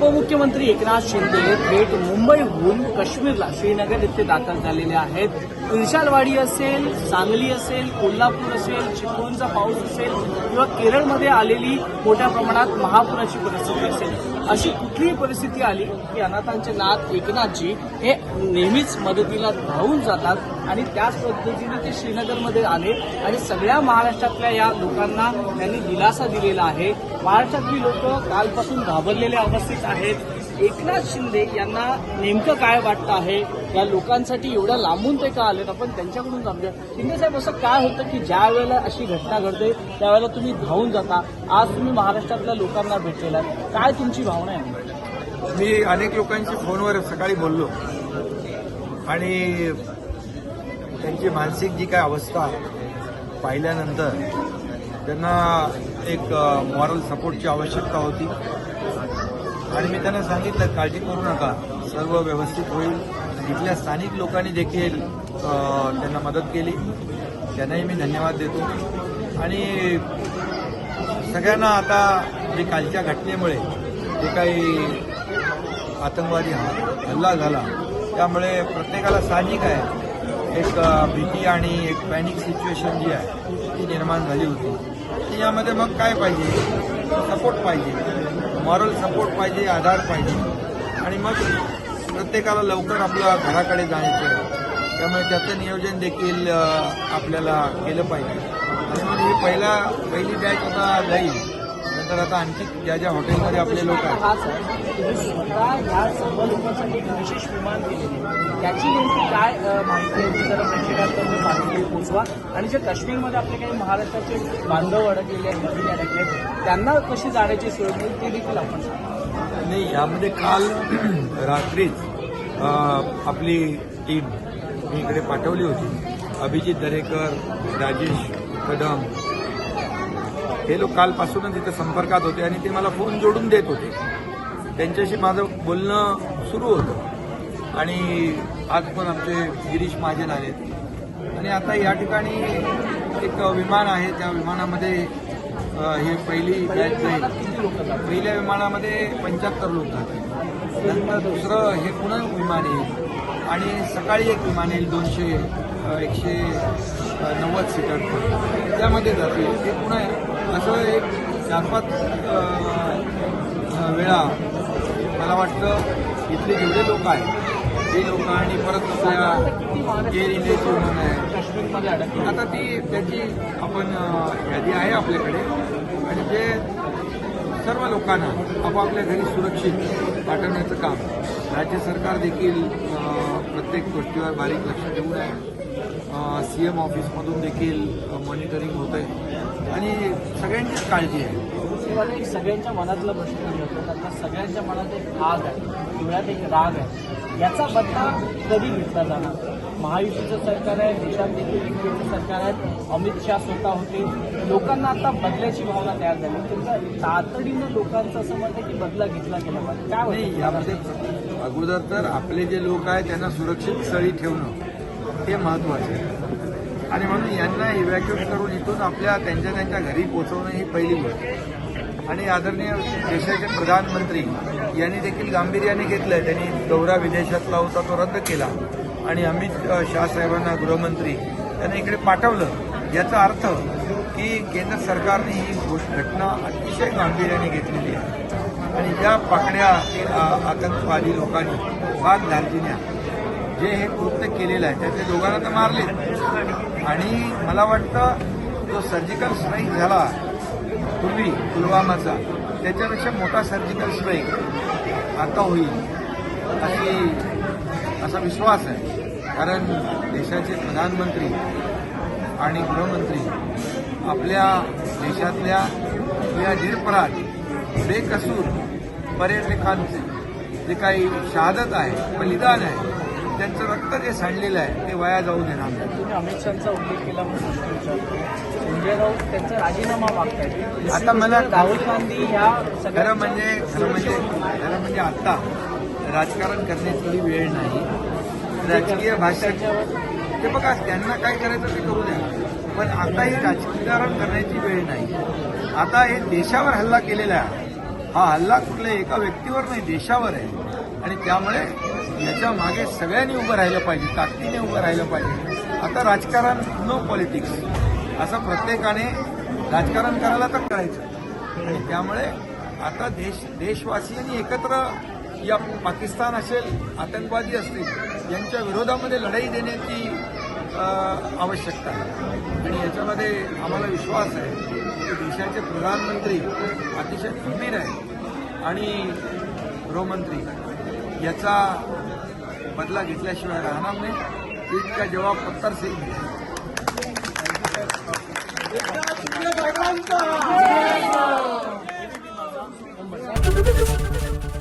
उपमुख्यमंत्री एकनाथ शिंदे थेट मुंबईहून काश्मीरला श्रीनगर येथे दाखल झालेले आहेत. इर्शालवाडी असेल, सांगली असेल, कोल्हापूर असेल, चिपळूणचा पाऊस असेल किंवा केरळमध्ये आलेली मोठ्या प्रमाणात महापुराची परिस्थिती असेल, अशी कुठलीही परिस्थिती आली की अनाथांचे नाथ एकनाथजी हे नेहमीच मदतीला धावून जातात आणि त्याच पद्धतीने ते श्रीनगरमध्ये आले आणि सगळ्या महाराष्ट्रातल्या या लोकांना त्यांनी दिलासा दिलेला आहे. महाराष्ट्रातली लोक कालपासून घाबरलेल्या अवस्थेत आहेत. एकनाथ शिंदे यांना नेमकं काय वाटतं आहे, या लोकांसाठी एवढ्या लांबून ते का आलेत, आपण त्यांच्याकडून जाणूया. शिंदे साहेब, असं काय होतं की ज्या वेळेला अशी घटना घडते त्यावेळेला तुम्ही धावून जाता, आज तुम्ही महाराष्ट्रातल्या लोकांना भेटलेला, काय तुमची भावना आहे? मी अनेक लोकांशी फोनवर सकाळी बोललो आणि त्यांची मानसिक जी काय अवस्था पाहिल्यानंतर त्यांना एक मॉरल सपोर्टची आवश्यकता होती आणि मी त्यांना सांगितलं, काळजी करू नका, सर्व व्यवस्थित होईल. इथल्या स्थानिक लोकांनी देखील त्यांना मदत केली, त्यांनाही मी धन्यवाद देतो. आणि सगळ्यांना आता जे कालच्या घटनेमुळे जे काही आतंकवादी हल्ला झाला त्यामुळे प्रत्येकाला साहजिक आहे एक भीती आणि एक पॅनिक सिच्युएशन जी आहे ती निर्माण झाली होती. की यामध्ये मग काय पाहिजे, सपोर्ट पाहिजे, मॉरल सपोर्ट पाहिजे, आधार पाहिजे आणि मग प्रत्येकाला लवकर आपल्या घराकडे जायचं. त्यामुळे त्याचं नियोजन देखील आपल्याला केलं पाहिजे. आणि मग ही पहिली बॅच आता जाईल, नंतर आता आणखी ज्या ज्या हॉटेलमध्ये आपले लोक आहेत तुम्ही स्वतः ह्या सर्व लोकांसाठी विशेष विमान केलेले, त्याची नेमकी काय माहिती आहे जरा प्रेक्षकांपर्यंत माहिती पोहोचवा. आणि जे काश्मीरमध्ये आपले काही महाराष्ट्राचे बांधव अडकलेले आहेत, भगिनी अडकले आहेत, त्यांना कशी जाण्याची सोय मिळेल ते देखील आपण सांगा. नाही, यामध्ये काल रात्रीच आपली टीम मी इकडे पाठवली होती. अभिजित दरेकर, राजेश कदम हे लोक कालपासूनच इथं संपर्कात होते आणि ते मला फोन जोडून देत होते. त्यांच्याशी माझं बोलणं सुरू होतं आणि आज पण आमचे गिरीश महाजन आहेत. आणि आता या ठिकाणी एक विमान आहे, त्या विमानामध्ये हे पहिली बॅच जाईल. पहिल्या विमानामध्ये 75 लोक जातील, नंतर दुसरं हे पुन्हा विमान येईल आणि सकाळी एक विमान येईल 190 सीटर त्यामध्ये जातील. ते पुन्हा असं एक 4-5 वेळा मला वाटतं इथले जेवढे लोक आहेत ते लोक आणि परत आपल्या एअर इंडियाची विमान आहे. आता ती त्याची आपण यादी आहे आपल्याकडे आणि जे सर्व लोकांना आपापल्या घरी सुरक्षित पाठवण्याचं काम राज्य सरकार देखील प्रत्येक गोष्टीवर बारीक लक्ष देऊन आहे. सीएम ऑफिसमधून देखील मॉनिटरिंग होत आहे आणि सगळ्यांचीच काळजी आहे. सगळ्यांच्या मनातला प्रश्न होतो, आता सगळ्यांच्या मनात एक आग आहे, डोळ्यात एक राग आहे. याचा बदला कधी घेतला जाणार? महायुतीचं सरकार आहे, देशात देखील एकमेव सरकार आहे, अमित शहा स्वतः होते. लोकांना आता बदल्याची भावना तयार झाली. तुमचं तातडीनं लोकांचं असं मत आहे की बदला घेतला गेला पाहिजे. काय नाही, यामध्ये अगोदर तर आपले जे लोक आहेत त्यांना सुरक्षित स्थळी ठेवणं हे महत्वाचं आहे आणि म्हणून यांना इव्हॅक्युएट करून इथून आपल्या त्यांच्या घरी पोहोचवणं ही पहिली गोष्ट. आणि आदरणीय देशाचे प्रधानमंत्री यांनी देखील गांभीर्याने घेतलंय. त्यांनी दौरा विदेशातला होता तो रद्द केला आणि अमित शहा साहेबांना गृहमंत्री त्यांना इकडे पाठवलं. याचा अर्थ की केंद्र सरकारने ही घटना अतिशय गांभीर्याने घेतलेली आहे आणि ज्या पाकड्या आतंकवादी लोकांनी बागधारजीने जे हे कृत्य केलेलं आहे त्याचे दोघांना तर मारले आणि मला वाटतं जो सर्जिकल स्ट्राईक झाला पूर्वी पुलवामाचा त्याच्यापेक्षा मोठा सर्जिकल स्ट्राईक आता होईल असा विश्वास आहे. कारण देशाचे प्रधानमंत्री आणि गृहमंत्री आपल्या देशातल्या या निरपराध बेकसूर पर्यटकांचे जे काही शहादत आहे, बलिदान आहे, त्यांचं रक्त जे सांडलेलं आहे ते वाया जाऊ देणार नाही. तुम्ही अमित शहाचा उल्लेख केला म्हणून संजय राऊत त्यांचा राजीनामा मागतायत. आता मला राहुल गांधी ह्या खरं म्हणजे आता राजकारण करण्याची वेळ नाही. राजकीय भाषेच्या ते बघा, त्यांना काय करायचं ते करू द्या, पण आता ही राजकारण करण्याची वेळ नाही. आता हे देशावर हल्ला केलेला आहे हा हल्ला कुठल्या एका व्यक्तीवर नाही, देशावर आहे. आणि त्यामुळे याच्या मागे सगळ्यांनी उभं राहिलं पाहिजे, ताकदीने उभं राहिलं पाहिजे. आता राजकारण नो पॉलिटिक्स असं प्रत्येकाने राजकारण करायला तर करायचं. आणि त्यामुळे आता देशवासियांनी एकत्र या पाकिस्तान असेल, आतंकवादी असतील, यांच्या विरोधामध्ये लढाई देण्याची आवश्यकता आहे. आणि याच्यामध्ये आम्हाला विश्वास आहे की देशाचे प्रधानमंत्री अतिशय खंबीर आहेत आणि गृहमंत्री याचा बदला घेतल्याशिवाय राहणार नाही. इसका जवाब पत्थर से ही मिळेल.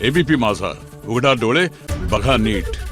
एबीपी माझा, उघडा डोळे बघा नीट.